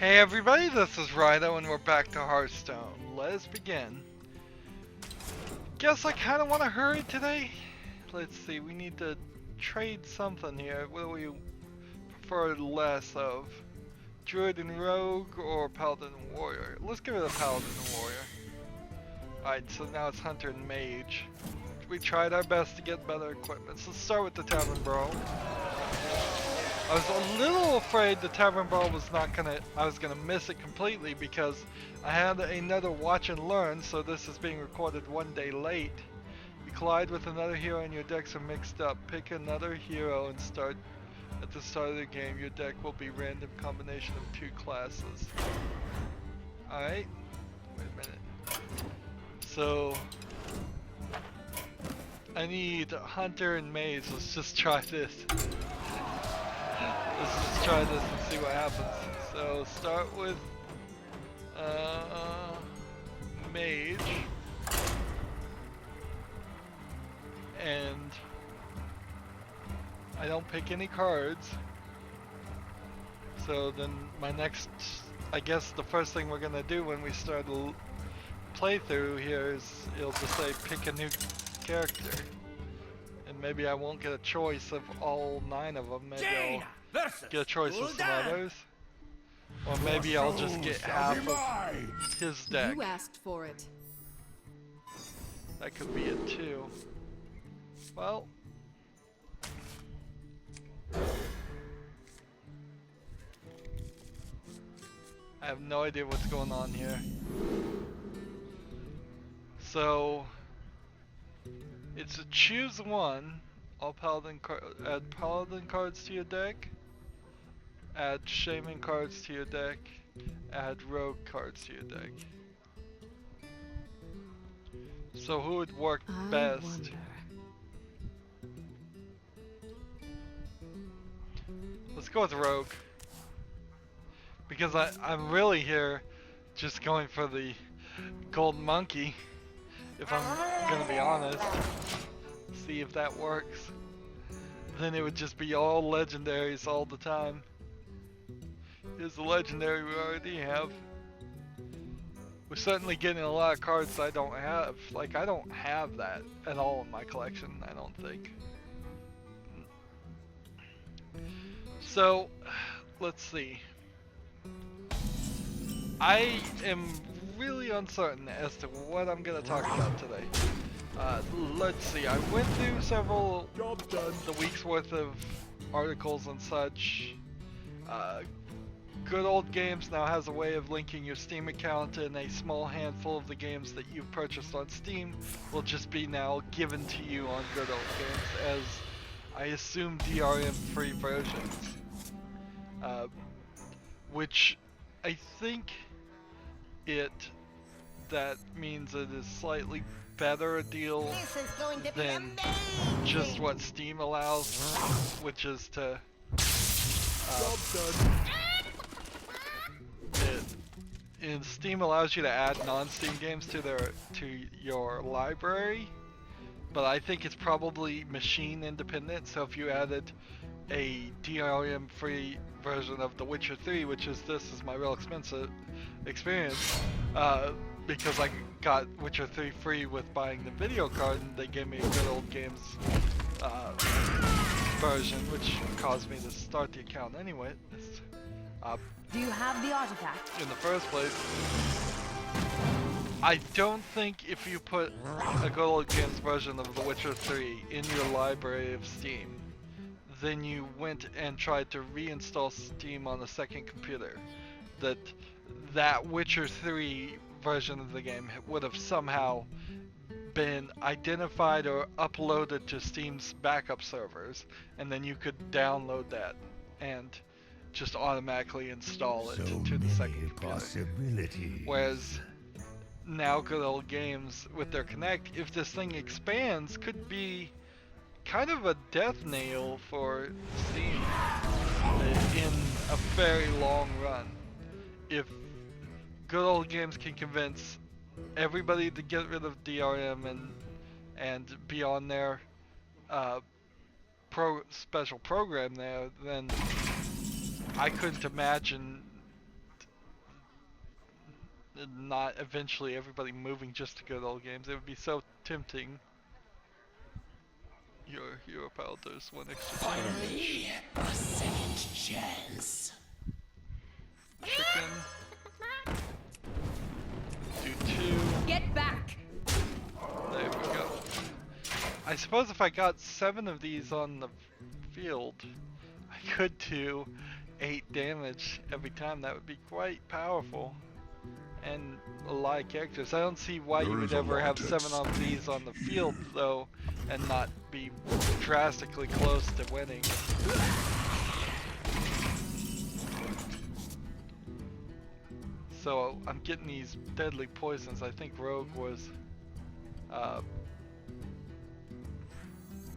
Hey everybody, this is Rydo and we're back to Hearthstone. Let's begin. Guess I kinda wanna hurry today. Let's see, we need to trade something here. What do we prefer less of? Druid and Rogue or Paladin and Warrior? Let's give it a Paladin and Warrior. Alright, so now it's Hunter and Mage. We tried our best to get better equipment. So let's start with the Tavern Brawl. I was a little afraid the Tavern Brawl was I was gonna miss it completely because I had another watch and learn, so this is being recorded one day late. You collide with another hero and your decks are mixed up. Pick another hero and start at the start of the game. Your deck will be random combination of two classes. Alright, wait a minute. So, I need Hunter and Mage, let's just try this. Let's just try this and see what happens. So start with Mage, and I don't pick any cards. So then my next, I guess the first thing we're gonna do when we start a playthrough here is it'll just say pick a new character, and maybe I won't get a choice of all 9 of them. Maybe I'll get a choice of some others. Or maybe I'll just get half of his deck. You asked for it. That could be it too. Well. I have no idea what's going on here. So it's a choose one. All add Paladin cards to your deck. Add Shaman cards to your deck. Add Rogue cards to your deck. So who would work best? Wonder. Let's go with Rogue. Because I'm really here just going for the Gold Monkey. If I'm gonna be honest. See if that works. Then it would just be all legendaries all the time. Here's the legendary we already have. We're certainly getting a lot of cards I don't have. Like, I don't have that at all in my collection, I don't think. So, let's see. I am really uncertain as to what I'm going to talk about today. Let's see, I went through several the week's worth of articles and such. Good Old Games now has a way of linking your Steam account, and a small handful of the games that you've purchased on Steam will just be now given to you on Good Old Games as, I assume, DRM free versions. Which I think that means it is slightly better a deal than just what Steam allows, which is to and Steam allows you to add non-Steam games to your library, but I think it's probably machine independent. So if you added a DRM free version of The Witcher 3, which is my real expensive experience, because I got Witcher 3 free with buying the video card, and they gave me a Good Old Games version, which caused me to start the account anyway. Do you have the artifact? In the first place, I don't think if you put a Good Old Games version of The Witcher 3 in your library of Steam, then you went and tried to reinstall Steam on a second computer, that Witcher 3 version of the game would have somehow been identified or uploaded to Steam's backup servers, and then you could download that and just automatically install it to the second computer. Whereas now Good Old Games with their Connect, if this thing expands, could be kind of a death nail for Steam in a very long run. If Good Old Games can convince everybody to get rid of DRM and be on their special program there, then I couldn't imagine not eventually everybody moving just to go to old games. It would be so tempting. Your hero power does 1 extra damage. Finally, a second chance. Chicken. Do 2. Get back! There we go. I suppose if I got 7 of these on the field, I could do 8 damage every time. That would be quite powerful. And a lot of characters. I don't see why you would ever have 7 of these on the field though, and not be drastically close to winning. So I'm getting these deadly poisons. I think Rogue was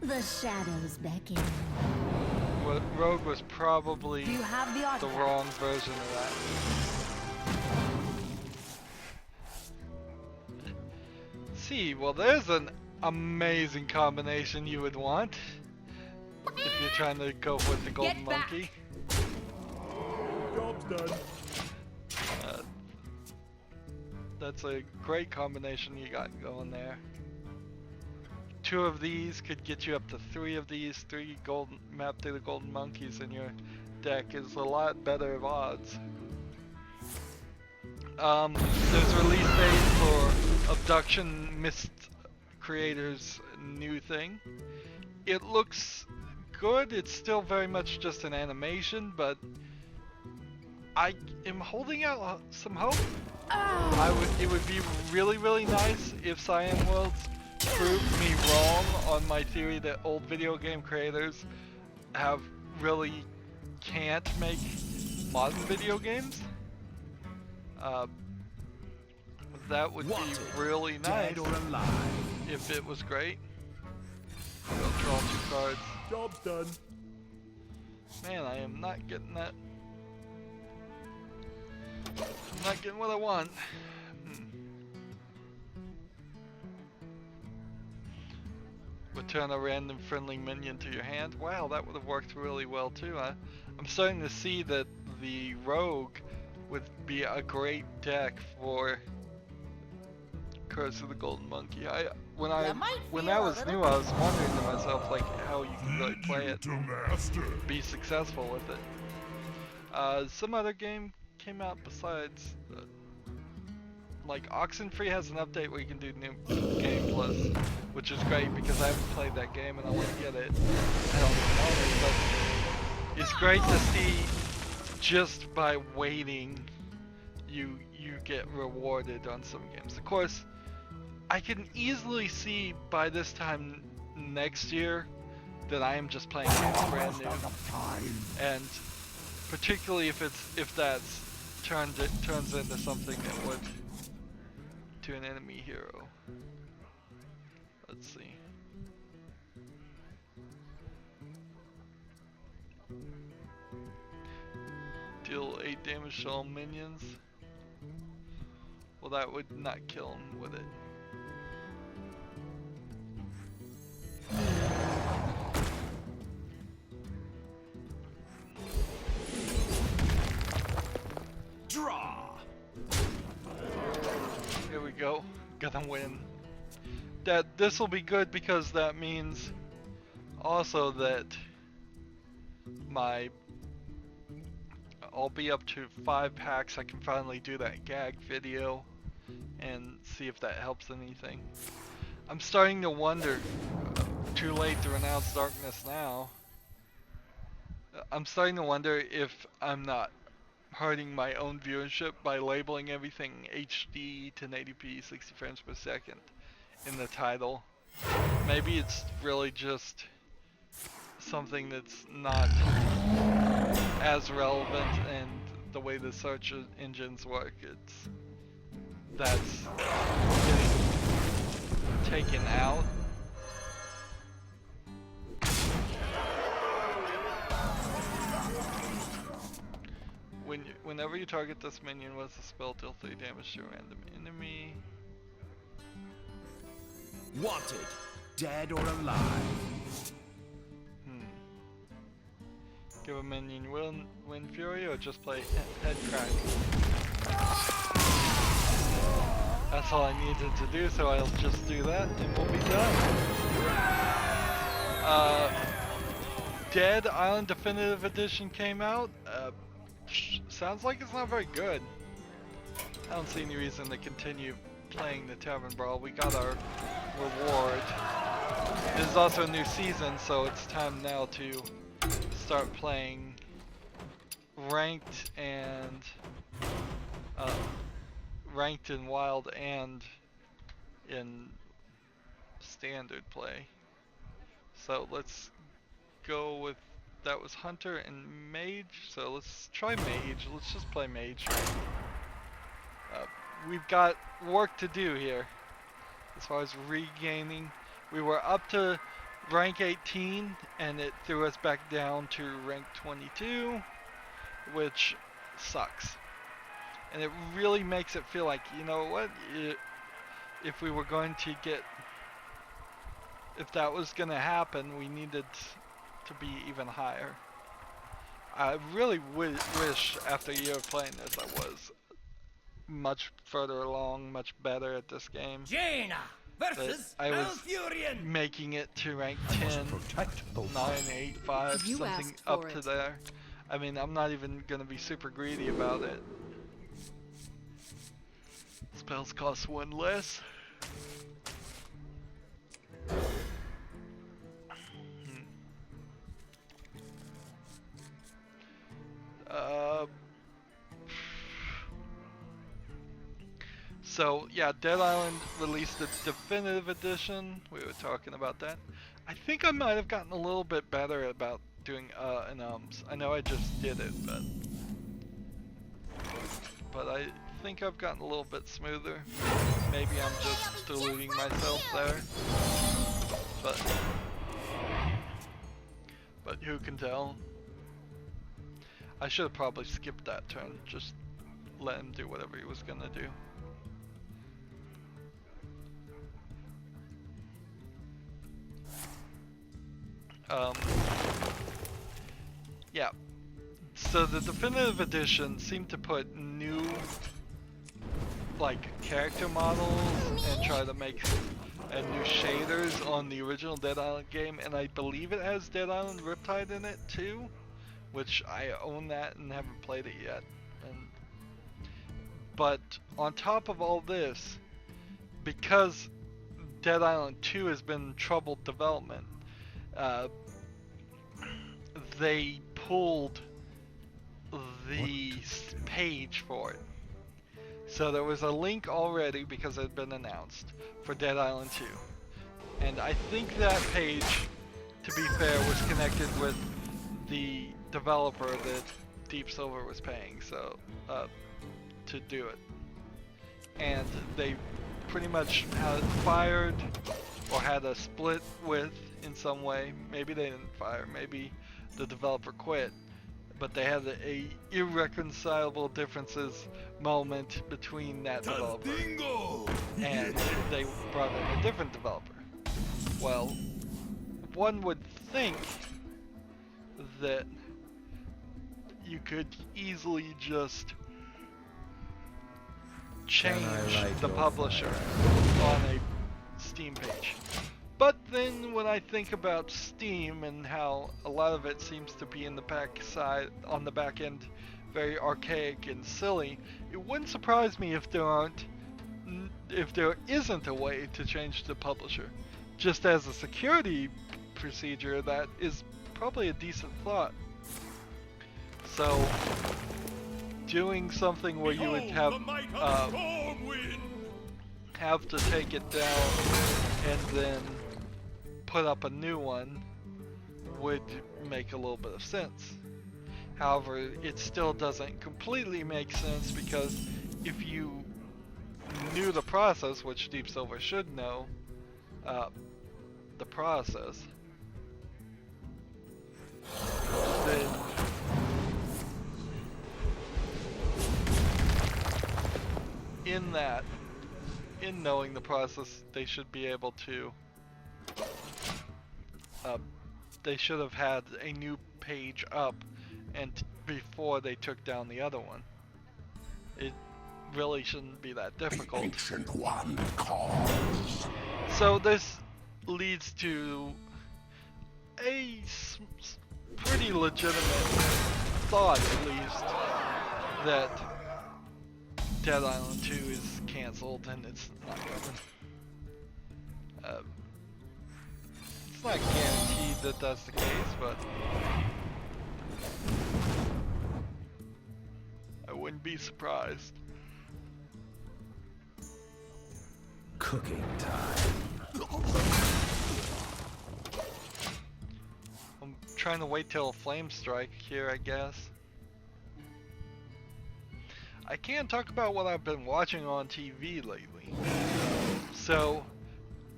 The shadows beckon. Rogue was probably Do you have the the artifact? wrong version of that. See, well there's an amazing combination you would want if you're trying to go with the golden Get back. monkey. Job's done. That's a great combination you got going there. 2 of these could get you up to 3 of these. 3 golden map through the golden monkeys in your deck is a lot better of odds. There's a release date for Abduction Mist Creator's new thing. It looks good. It's still very much just an animation, but I am holding out some hope. It would be really nice if Cyan Worlds proved me wrong on my theory that old video game creators can't make modern video games. That would be really nice Dead or alive. if it was great. I'll draw 2 cards. Job's done. Man, I am not getting that. I'm not getting what I want. Return a random friendly minion to your hand. Wow, that would have worked really well too. I'm starting to see that the rogue would be a great deck for Curse of the Golden Monkey. When that was new, I was wondering to myself like how you can really play it, be successful with it. Some other game came out besides, like Oxenfree has an update where you can do new game plus, which is great because I haven't played that game and I want to get it. I don't own it, but it's great to see just by waiting, you get rewarded on some games. Of course, I can easily see by this time next year that I am just playing games brand new, and particularly if that's turns into something that would to an enemy hero. Let's see. Deal 8 damage to all minions. Well, that would not kill him, would it? Draw. Here we go. Gonna win. This will be good because that means also that I'll be up to 5 packs. I can finally do that gag video and see if that helps anything. I'm starting to wonder, too late to renounce darkness now. I'm starting to wonder if I'm not hurting my own viewership by labeling everything HD 1080p 60 frames per second in the title. Maybe it's really just something that's not as relevant, and the way the search engines work, that's getting taken out. Whenever you target this minion with a spell, deal 3 damage to a random enemy. Wanted. Dead or alive. Give a minion wind fury or just play head crack. That's all I needed to do, so I'll just do that and we'll be done. Dead Island Definitive Edition came out. Sounds like it's not very good. I don't see any reason to continue playing the Tavern Brawl. We got our reward. This is also a new season, so it's time now to start playing ranked and ranked in wild and in standard play. So let's go with, that was Hunter and Mage, so let's try Mage. Let's just play Mage. We've got work to do here as far as regaining. We were up to rank 18 and it threw us back down to rank 22, which sucks. And it really makes it feel like, you know what, if we were going to get, if that was going to happen, we needed to be even higher. I really wish after a year of playing this I was much further along, much better at this game. Jaina versus I was Malfurion. making it to rank 10, 9, 8, 5, You something asked up for to it. there. I mean, I'm not even going to be super greedy about it. Spells cost 1 less. So yeah, Dead Island released the definitive edition. We were talking about that. I think I might have gotten a little bit better about doing and ums. I know I just did it, but I think I've gotten a little bit smoother. Maybe I'm just deluding myself there. But who can tell? I should have probably skipped that turn. Just let him do whatever he was gonna do. Yeah. So the definitive edition seemed to put new, like, character models and try to make new shaders on the original Dead Island game, and I believe it has Dead Island Riptide in it too, which I own that and haven't played it yet. But on top of all this, because Dead Island 2 has been in troubled development, they pulled the page for it. So there was a link already, because it had been announced, for Dead Island 2. And I think that page, to be fair, was connected with the developer that Deep Silver was paying to do it. And they pretty much had fired or had a split with in some way. Maybe they didn't fire, maybe the developer quit, but they had a irreconcilable differences moment between that developer, and they brought in a different developer. Well, one would think that you could easily just change the publisher on a Steam page. But then when I think about Steam and how a lot of it seems to be in the on the back end, very archaic and silly, it wouldn't surprise me if there isn't a way to change the publisher. Just as a security procedure, that is probably a decent thought. So doing something where you would have to take it down and then put up a new one would make a little bit of sense. However, it still doesn't completely make sense, because if you knew the process, which Deep Silver should know, the process, then in knowing the process, they should be able to they should have had a new page up and before they took down the other one. really shouldn't be that difficult. The ancient one calls. So this leads to a pretty legitimate thought, at least, that Dead Island 2 is cancelled and it's not coming. It's not guaranteed that that's the case, but I wouldn't be surprised. Cooking time. I'm trying to wait till a flame strike here, I guess. I can talk about what I've been watching on TV lately. So,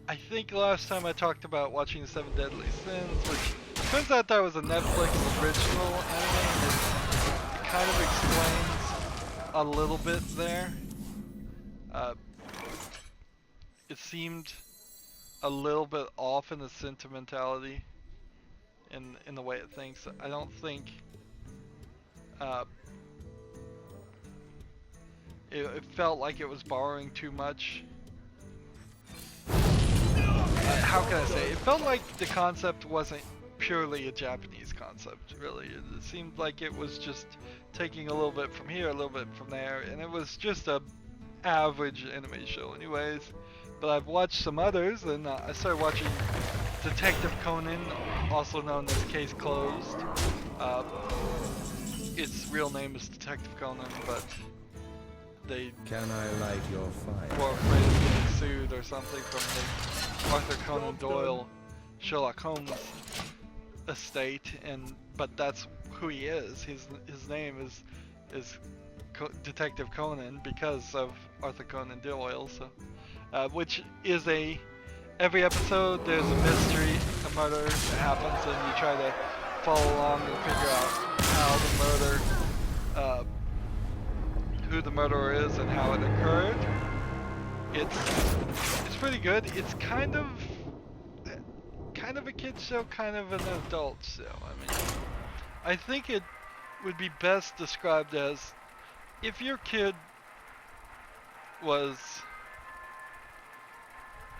I think last time I talked about watching The Seven Deadly Sins, which turns out that was a Netflix original anime, and it kind of explains a little bit there. It seemed a little bit off in the sentimentality in the way it thinks. I don't think it felt like it was borrowing too much. How can I say? It felt like the concept wasn't purely a Japanese concept, really. It seemed like it was just taking a little bit from here, a little bit from there, and it was just a average anime show anyways. But I've watched some others, and I started watching Detective Conan, also known as Case Closed. Its real name is Detective Conan, but they Can I light your fire? were afraid of getting sued or something from the Arthur Conan Doyle Sherlock Holmes estate, but that's who he is. His name is Detective Conan because of Arthur Conan Doyle. So, which is every episode there's a mystery, a murder that happens, and you try to follow along and figure out how the murder, who the murderer is and how it occurred. It's pretty good. It's kind of a kid show, kind of an adult show. I mean, I think it would be best described as if your kid was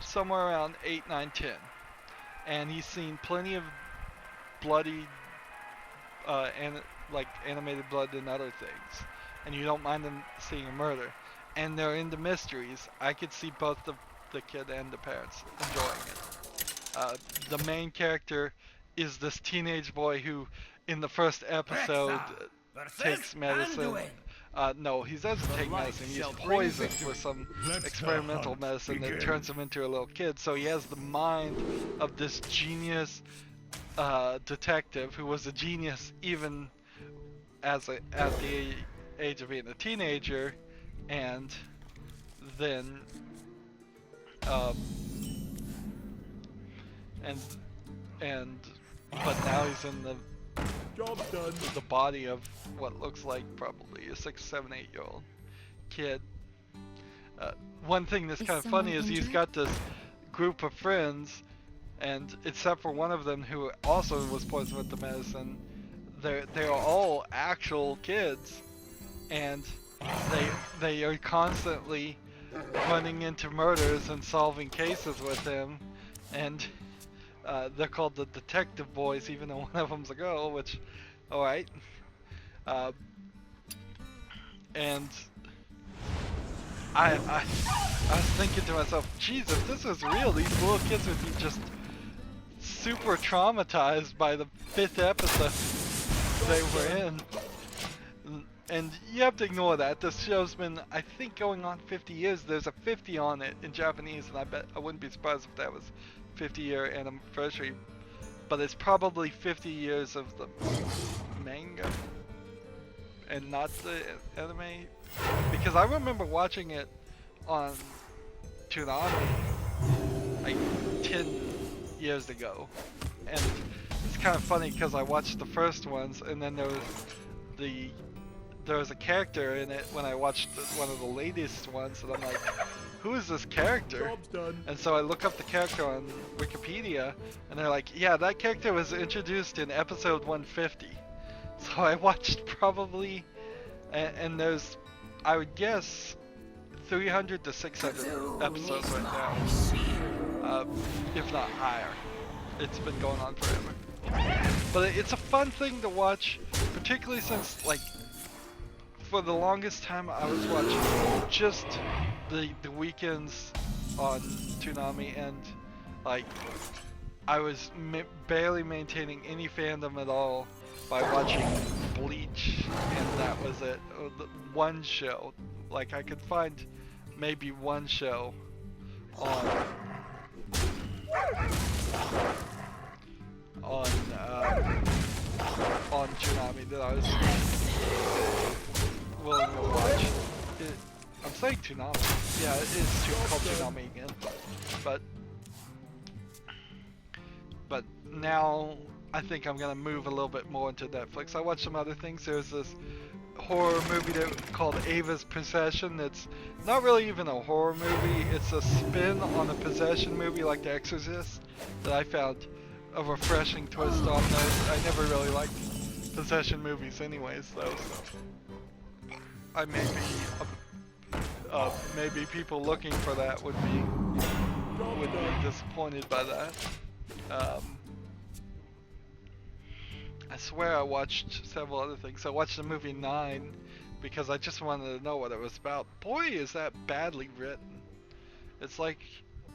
somewhere around 8, 9, 10, and he's seen plenty of bloody, like animated blood and other things, and you don't mind them seeing a murder, and they're into mysteries, I could see both the kid and the parents enjoying it. The main character is this teenage boy who, in the first episode, takes medicine. No, he doesn't take medicine. He's poisoned for some experimental medicine that turns him into a little kid. So he has the mind of this genius detective who was a genius even at the age of being a teenager, and then but now he's in the body of what looks like probably a 6, 7, 8-year-old kid. One thing that's kind of funny is he's got this group of friends, and except for one of them who also was poisoned with the medicine, they're all actual kids, and they are constantly running into murders and solving cases with him, and they're called the Detective Boys, even though one of them's a girl, which, alright. And I was thinking to myself, geez, if this was real, these little kids would be just super traumatized by the 5th episode they were in. And you have to ignore that. This show's been, I think, going on 50 years. There's a 50 on it in Japanese, and I wouldn't be surprised if that was 50-year anniversary. But it's probably 50 years of the manga and not the anime, because I remember watching it on Toonami like 10 years ago, and it's kind of funny because I watched the first ones, and then there was a character in it when I watched one of the latest ones, and I'm like, who is this character? Job's done. And so I look up the character on Wikipedia, and they're like, yeah, that character was introduced in episode 150. So I watched probably, and there's, I would guess, 300 to 600 episodes right now, if not higher. It's been going on forever. But it's a fun thing to watch, particularly since, like, for the longest time I was watching just the weekends on Toonami, and like I was barely maintaining any fandom at all by watching Bleach, and that was it. One show. Like, I could find maybe one show on Toonami that I was willing to watch. I'm saying Toonami. Yeah, it is called Toonami again. But now I think I'm gonna move a little bit more into Netflix. I watched some other things. There's this horror movie called Ava's Possession. It's not really even a horror movie. It's a spin on a possession movie like The Exorcist that I found a refreshing twist on those. I never really liked possession movies anyways, though, so I maybe people looking for that would be disappointed by that. I swear I watched several other things. I watched the movie 9 because I just wanted to know what it was about. Boy, is that badly written. It's like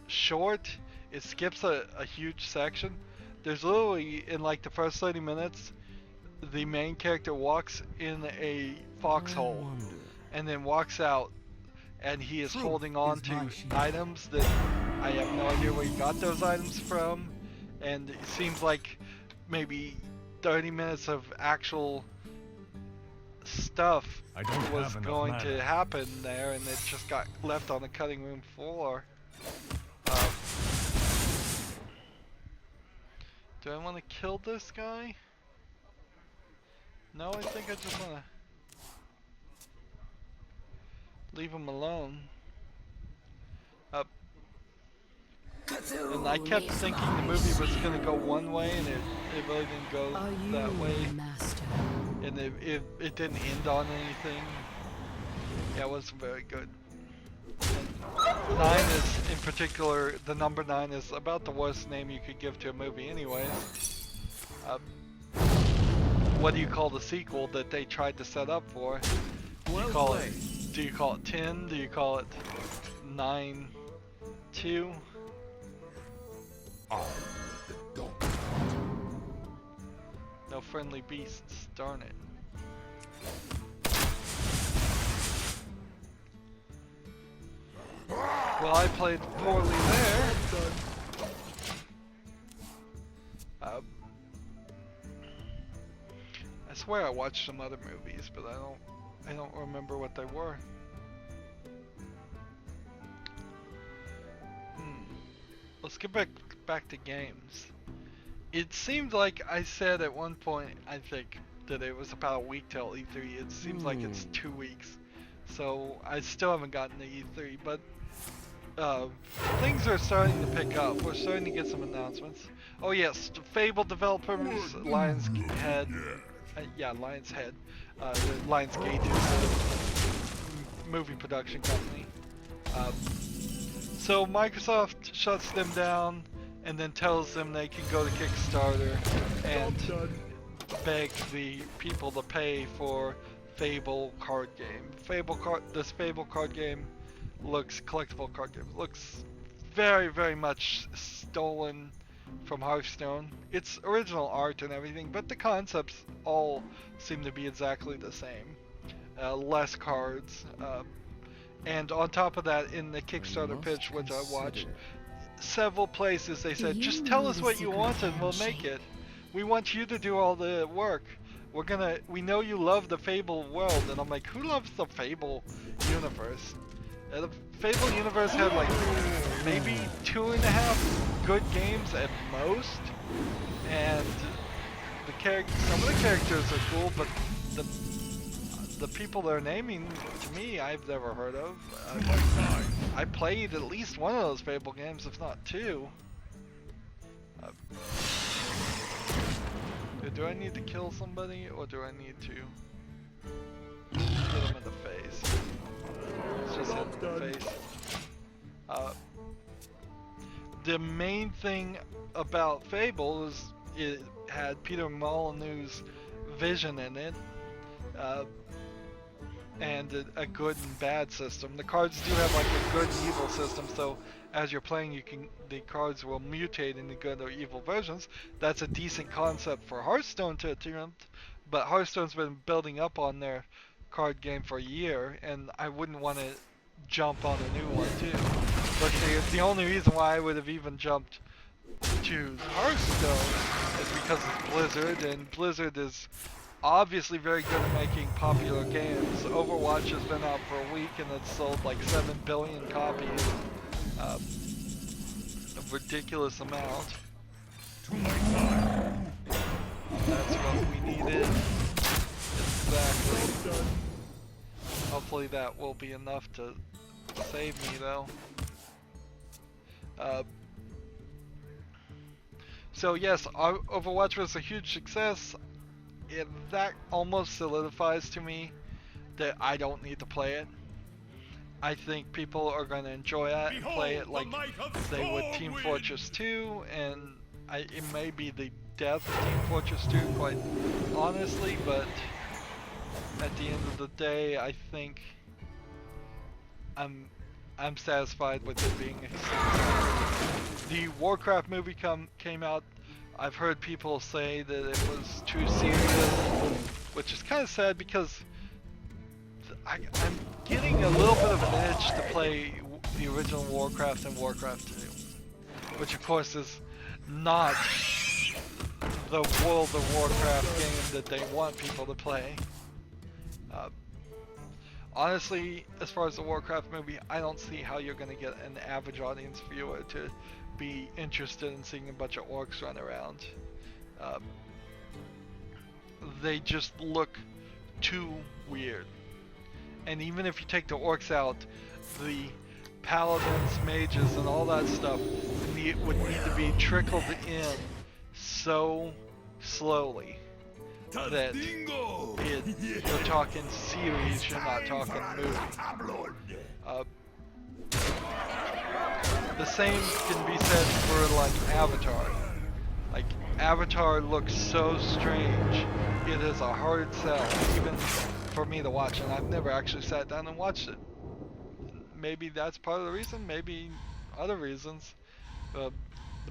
short, it skips a huge section. There's literally, in like the first 30 minutes, the main character walks in a foxhole and then walks out, and he is holding on to items that I have no idea where he got those items from, and it seems like maybe 30 minutes of actual stuff was going to happen there, and it just got left on the cutting room floor. Do I want to kill this guy? No, I think I just want to leave him alone. And I kept thinking the movie was going to go one way, and it really didn't go that way. Master? And it didn't end on anything. Yeah, it wasn't very good. And 9 is, in particular, the number 9 is about the worst name you could give to a movie anyways. What do you call the sequel that they tried to set up for? Do you call it 10? Do you call it 9-2? No friendly beasts, darn it. Well, I played poorly there. I swear I watched some other movies, but I don't remember what they were. Let's get back to games. It seemed like I said at one point, I think, that it was about a week till E3. It seems like it's 2 weeks. So I still haven't gotten to E3, but things are starting to pick up. We're starting to get some announcements. Oh yes, Fable developers, Lionshead. Lionshead. Lionsgate is a movie production company. So Microsoft shuts them down and then tells them they can go to Kickstarter and beg the people to pay for Fable card game. This Fable card game collectible card game looks very, very much stolen from Hearthstone. It's original art and everything, but the concepts all seem to be exactly the same. Less cards. And on top of that, in the Kickstarter pitch, which I watched, several places they said, just tell us what you want and we'll make it. We want you to do all the work. We know you love the Fable world. And I'm like, who loves the Fable universe? The Fable universe had like maybe 2.5 good games at most. And some of the characters are cool, but the people they're naming, to me, I've never heard of. I played at least one of those Fable games, if not 2. Do I need to kill somebody, or do I need to hit them in the face? Let's just hit them in the the main thing about Fable is it had Peter Molyneux's vision in it, and a good and bad system. The cards do have like a good and evil system, so as you're playing, the cards will mutate into good or evil versions. That's a decent concept for Hearthstone to attempt, but Hearthstone's been building up on their card game for a year, and I wouldn't want to jump on a new one too. But the only reason why I would have even jumped to Hearthstone is because it's Blizzard, and Blizzard is obviously very good at making popular games. Overwatch has been out for a week and it's sold like 7 billion copies. A ridiculous amount. That's what we needed. Exactly. Hopefully that will be enough to save me though. So yes, Overwatch was a huge success. That almost solidifies to me that I don't need to play it. I think people are going to enjoy it and play it like they would Team Fortress 2, and it may be the death of Team Fortress 2, quite honestly, but at the end of the day, I think I'm satisfied with it being a success. The Warcraft movie came out. I've heard people say that it was too serious, which is kind of sad because I'm getting a little bit of an itch to play the original Warcraft and Warcraft 2, which of course is not the World of Warcraft game that they want people to play. Honestly, as far as the Warcraft movie, I don't see how you're going to get an average audience viewer to be interested in seeing a bunch of orcs run around. They just look too weird. And even if you take the orcs out, the paladins, mages, and all that stuff would need to be trickled in so slowly that you're talking series, you're not talking movie. The same can be said for like Avatar. Like Avatar looks so strange, it is a hard sell even for me to watch, and I've never actually sat down and watched it. Maybe that's part of the reason, maybe other reasons. The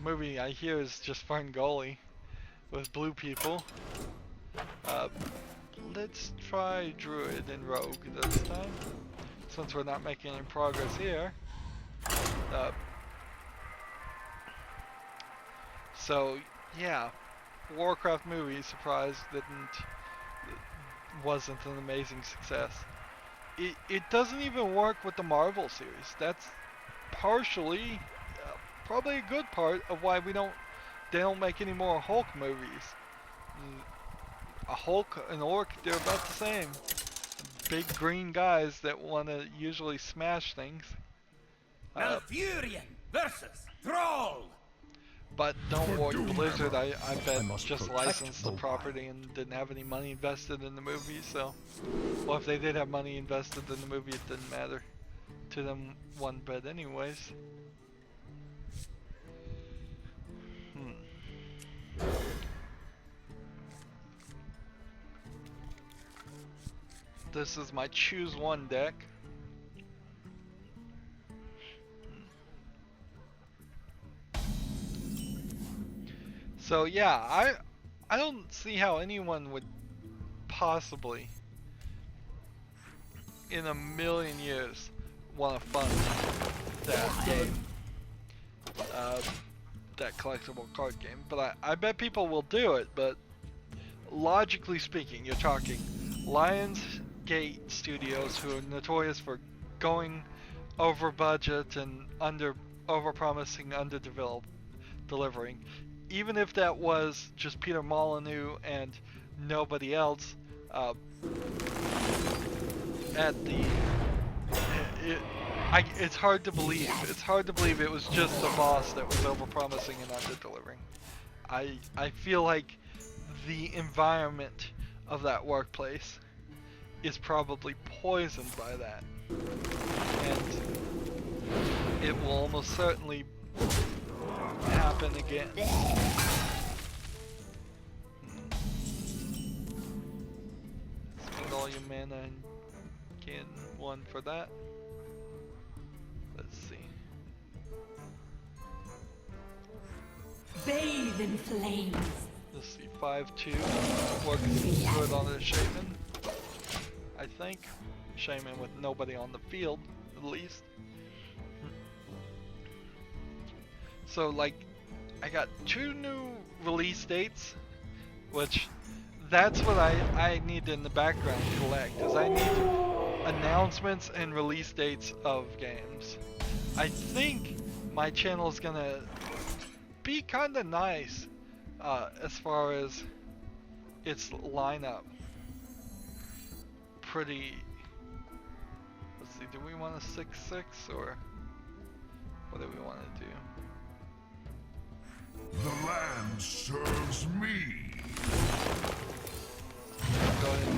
movie I hear is just Ferngully with blue people. Let's try Druid and Rogue this time, since we're not making any progress here. So yeah, Warcraft movie, surprise, wasn't an amazing success. It doesn't even work with the Marvel series. That's partially, probably a good part of why they don't make any more Hulk movies. A Hulk and Orc, they're about the same. Big green guys that want to usually smash things. Malfurion versus Thrall. But don't worry, Blizzard, I bet just licensed the property and didn't have any money invested in the movie, so... Well, if they did have money invested in the movie, it didn't matter to them one bit anyways. This is my choose one deck. So yeah, I don't see how anyone would possibly in a million years want to fund that game, that collectible card game. But I bet people will do it, but logically speaking, you're talking Lionsgate Studios, who are notorious for going over budget and over promising, under delivering. Even if that was just Peter Molyneux and nobody else, it's hard to believe. It's hard to believe it was just the boss that was over-promising and under-delivering. I feel like the environment of that workplace is probably poisoned by that, and it will almost certainly happen again. Spend all your mana and gain 1 for that. Let's see. Bathe in flames. Let's see, 5-2 works good on the Shaman. I think. Shaman with nobody on the field, at least. So like, I got 2 new release dates, which that's what I need in the background collect, is I need announcements and release dates of games. I think my channel is gonna be kinda nice as far as its lineup. Pretty, let's see, do we want a 6-6 or what do we want to do? The land serves me. Go ahead.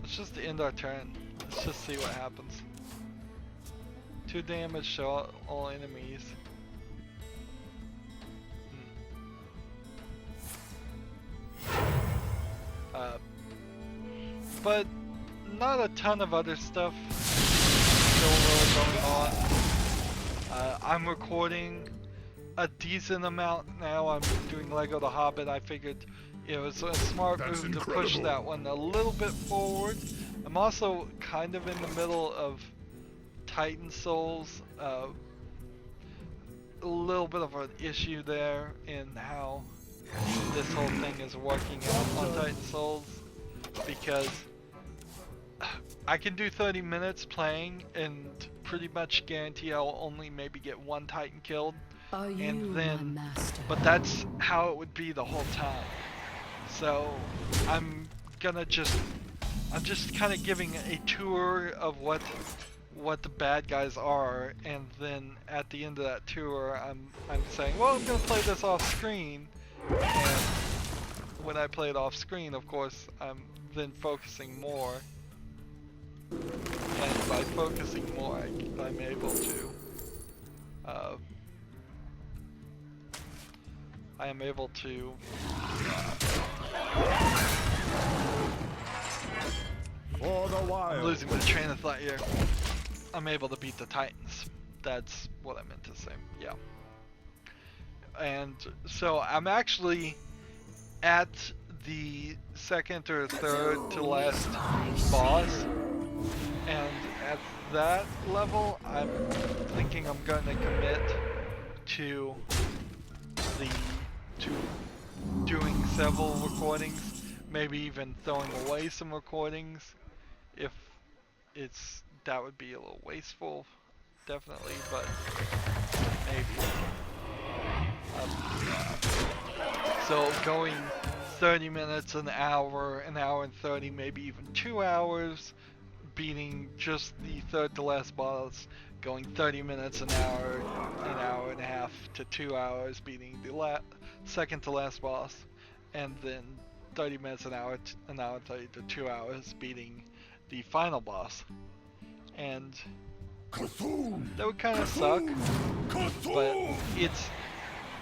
Let's just end our turn. Let's just see what happens. 2 damage to all enemies. But not a ton of other stuff still really going on. I'm recording a decent amount now. I'm doing Lego the Hobbit. I figured it was a smart That's move to push incredible. that one a little bit forward. I'm also kind of in the middle of Titan Souls. A little bit of an issue there in how this whole thing is working out on Titan Souls, because I can do 30 minutes playing and pretty much guarantee I'll only maybe get 1 Titan killed, and then, but that's how it would be the whole time. So I'm just kind of giving a tour of what the bad guys are, and then at the end of that tour I'm saying, well, I'm gonna play this off screen, and when I play it off screen, of course, I'm then focusing more, and by focusing more I'm able to For the I'm wild. losing my train of thought here. I'm able to beat the Titans. That's what I meant to say. Yeah. And so I'm actually at the 2nd or 3rd to last boss, and at that level I'm thinking I'm going to commit to doing several recordings, maybe even throwing away some recordings if that would be a little wasteful, definitely, but maybe. So going 30 minutes, an hour and 30, maybe even 2 hours, beating just the 3rd to last boss, going 30 minutes, an hour and a half to 2 hours, beating the 2nd to last boss, and then 30 minutes, an hour and 30 to 2 hours, beating the final boss. And that would kind of suck, but it's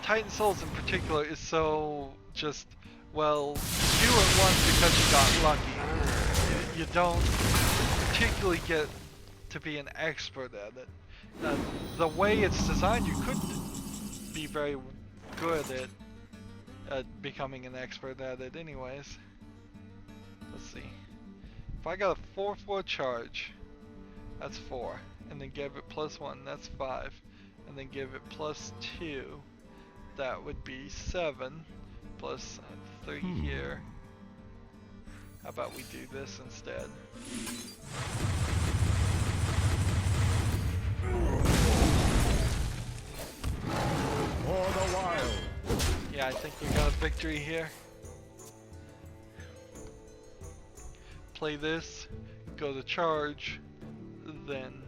Titan Souls in particular is so just, well, you do it once because you got lucky. You don't particularly get to be an expert at it. The way it's designed, you could be very good at becoming an expert at it anyways. Let's see. If I got a 4/4 charge, that's 4. And then give it +1, that's 5. And then give it +2, that would be 7. Plus 3 here. How about we do this instead? For the wild. Yeah, I think we got a victory here. Play this, go to charge, then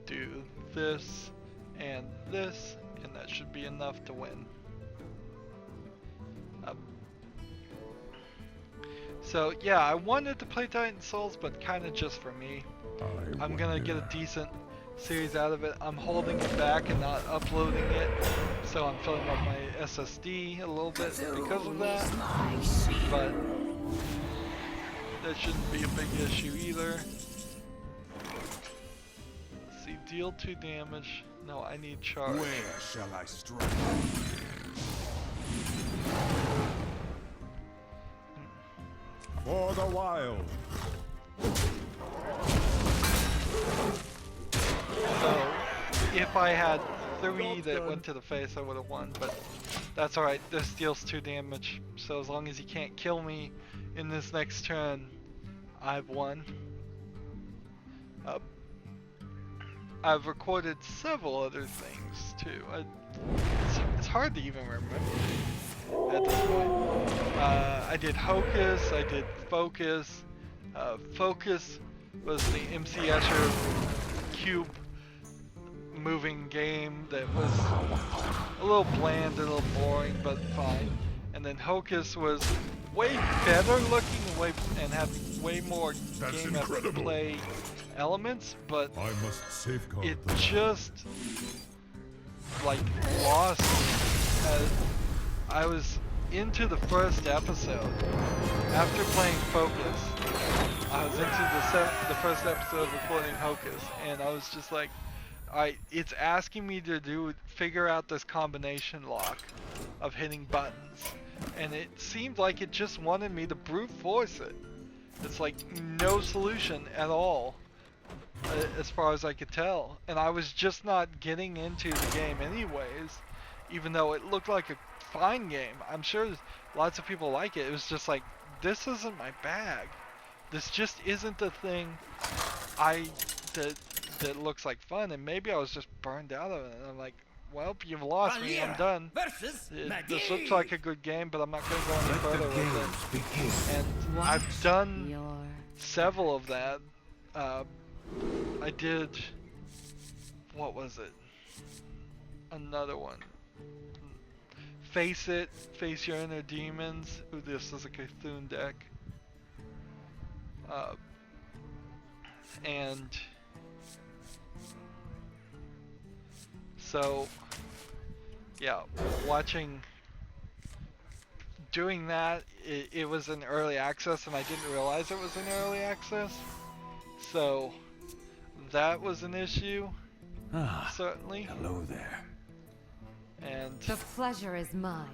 do this, and that should be enough to win. So yeah, I wanted to play Titan Souls, but kind of just for me. I'm gonna get a decent series out of it. I'm holding it back and not uploading it, so I'm filling up my SSD a little bit because of that. But that shouldn't be a big issue either. Let's see, deal 2 damage. No, I need charge. Where shall I strike? For the wild. So, if I had 3 that went to the face, I would have won, but that's alright. This deals 2 damage, so as long as he can't kill me in this next turn, I've won. I've recorded several other things too. It's hard to even remember at this point. I did Hocus, I did Focus. Focus was the MC Escher cube moving game that was a little bland, a little boring, but fine. And then Hocus was way better looking and had way more game as play elements, but I must safeguard it them. just like lost as I was into the first episode. After playing Focus, I was into the first episode recording Hocus, and I was just like, alright, it's asking me to figure out this combination lock of hitting buttons, and it seemed like it just wanted me to brute force it. It's like no solution at all, as far as I could tell, and I was just not getting into the game anyways, even though it looked like a fine game. I'm sure lots of people like it. It was just like, this isn't my bag. This just isn't the thing that looks like fun, and maybe I was just burned out of it, and I'm like, well, you've lost me, I'm done. This looks like a good game, but I'm not going to go any further with it. And I've done several of that. I did, what was it? Another one. Face It, Face Your Inner Demons. Ooh, this is a Cthulhu deck. And so, yeah, doing that, it was in early access, and I didn't realize it was in early access. So that was an issue, certainly. Hello there. And The pleasure is mine.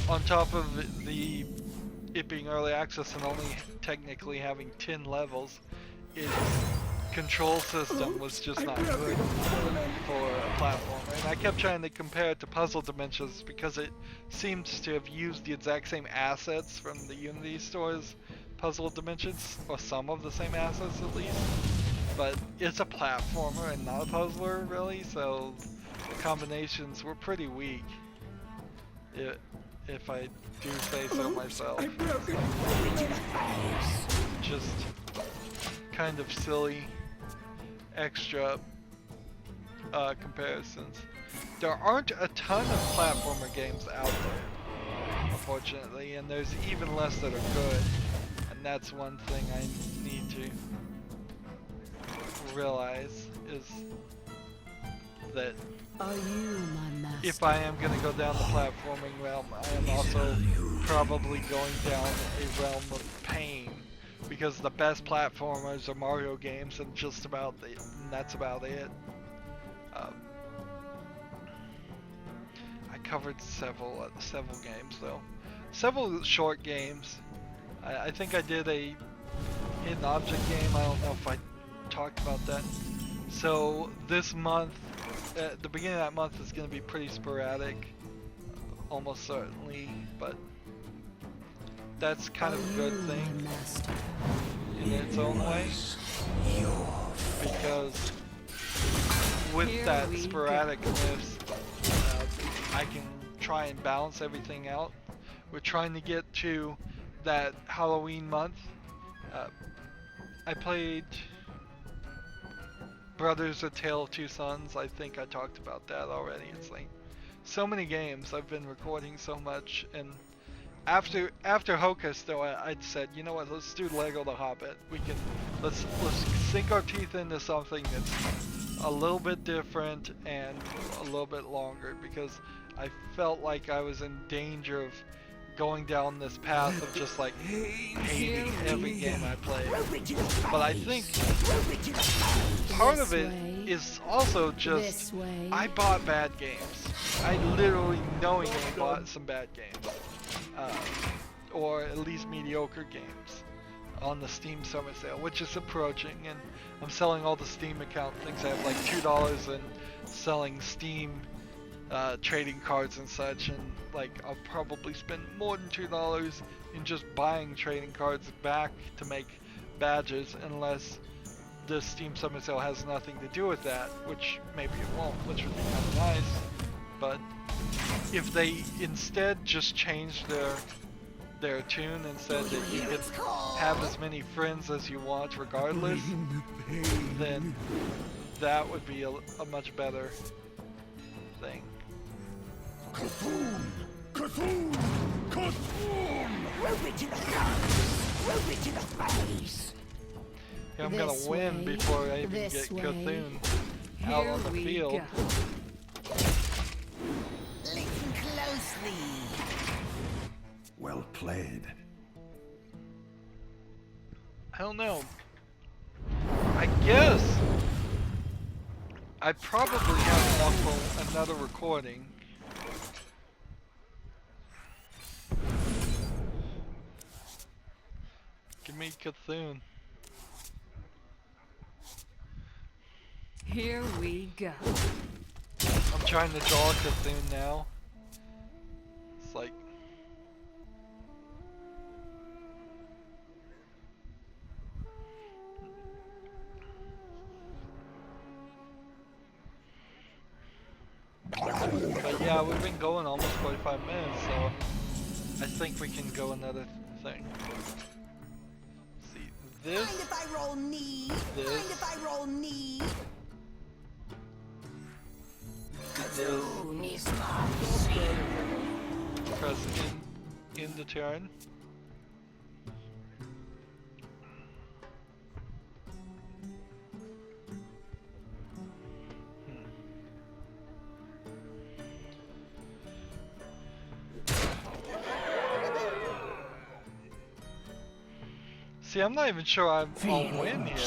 on top of it being early access and only technically having 10 levels, its control system was just not good for a platformer. And I kept trying to compare it to Puzzle Dimensions because it seems to have used the exact same assets from the Unity store's Puzzle Dimensions, or some of the same assets at least. But it's a platformer and not a puzzler, really, so the combinations were pretty weak, if I do say so myself. Just kind of silly extra comparisons. There aren't a ton of platformer games out there, unfortunately, and there's even less that are good, and that's one thing I need to realize, is that if I am going to go down the platforming realm, I am also probably going down a realm of pain, because the best platformers are Mario games, and that's about it. I covered several games though, several short games. I think I did a hidden object game. I don't know if I talked about that. So this month, the beginning of that month is going to be pretty sporadic, almost certainly, but that's kind of a good thing in its own way, because with that sporadicness, I can try and balance everything out. We're trying to get to that Halloween month. I played Brothers: A Tale of Two Sons. I think I talked about that already. It's like so many games. I've been recording so much, and after Hocus though, I'd said, you know what, let's do Lego the Hobbit. Let's sink our teeth into something that's a little bit different and a little bit longer, because I felt like I was in danger of going down this path of just like hating every game I played. But I think part of it is also just I bought bad games. I literally knowingly bought some bad games, or at least mediocre games on the Steam summer sale, which is approaching, and I'm selling all the Steam account things. I have like $2 and selling Steam trading cards and such, and like I'll probably spend more than $2 in just buying trading cards back to make badges, unless the Steam Summer Sale has nothing to do with that, which maybe it won't, which would be kind of nice. But if they instead just changed their tune and said that you could have as many friends as you want regardless, then that would be a much better thing. Cthulhu! Cthulhu! Cthulhu! Yeah, I'm gonna win before I even get Cthulhu out on the field. Listen closely. Well played. I don't know. I guess I probably have enough for another recording. Give me Cthulhu. Here we go. I'm trying to draw Cthulhu now. It's like but yeah, we've been going almost 45 minutes, so I think we can go another thing. See, this, Mind if I roll knee? this, Mind if I roll knee? this, Is my press in the turn. See, I'm not even sure I'll win here.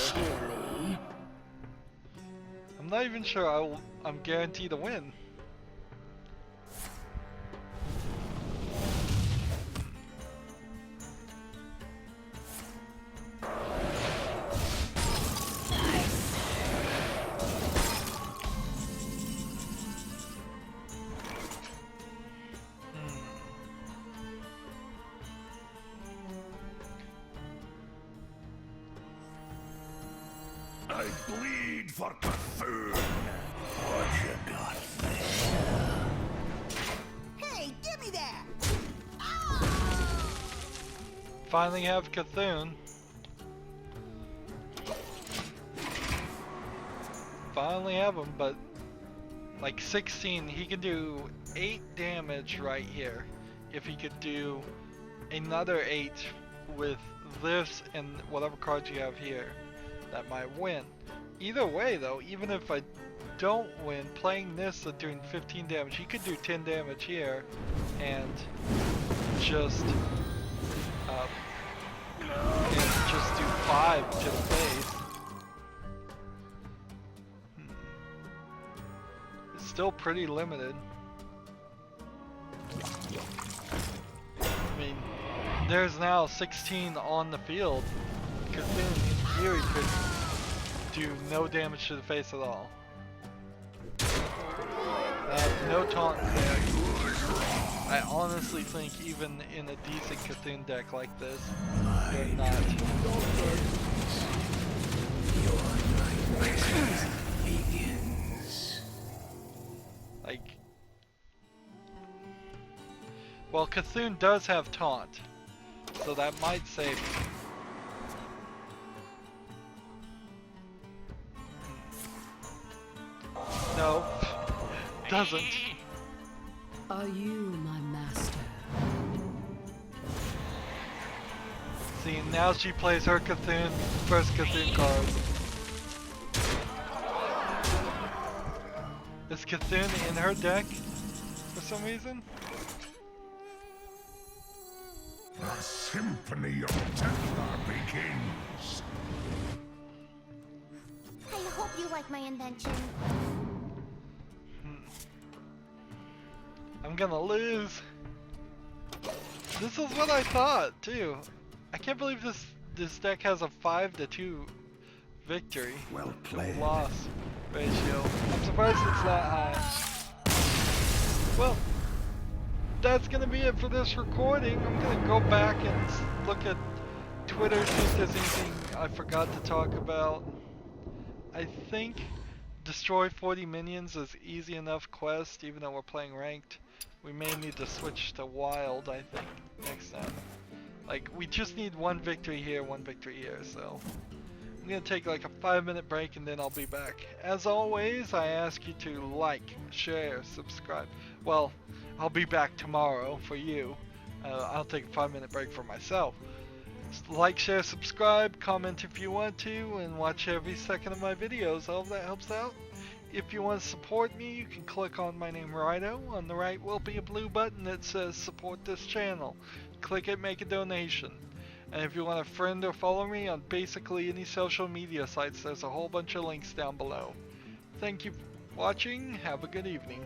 I'm not even sure I'm guaranteed to win. I bleed for Cthulhu. What you got there? Hey, give me that! Finally have Cthulhu. Finally have him, but like 16, he can do 8 damage right here. If he could do another 8 with this and whatever cards you have here, that might win. Either way though, even if I don't win, playing this and doing 15 damage, he could do 10 damage here and just do 5 to the face. It's still pretty limited. I mean, there's now 16 on the field. Cthulhu in theory could do no damage to the face at all. I have no taunt there. I honestly think even in a decent Cthulhu deck like this, you're not. Like, well, Cthulhu does have taunt, so that might save me. No, doesn't. Are you my master? See, now she plays her Cthulhu, first Cthulhu card. Is Cthulhu in her deck for some reason? The symphony of Templar begins. I hope you like my invention. I'm gonna lose. This is what I thought too. I can't believe this deck has a 5-2 victory. Well played. Loss ratio. I'm surprised it's that high. Well, that's gonna be it for this recording. I'm gonna go back and look at Twitter, see if there's anything I forgot to talk about. I think destroy 40 minions is easy enough quest, even though we're playing ranked. We may need to switch to wild, I think, next time. Like, we just need one victory here, one victory here, so I'm gonna take like a 5-minute break and then I'll be back. As always, I ask you to like, share, subscribe. Well, I'll be back tomorrow for you. I'll take a 5-minute break for myself. Like, share, subscribe, comment if you want to, and watch every second of my videos. I hope that helps out. If you want to support me, you can click on my name, Rydo. On the right will be a blue button that says support this channel. Click it, make a donation. And if you want to friend or follow me on basically any social media sites, there's a whole bunch of links down below. Thank you for watching. Have a good evening.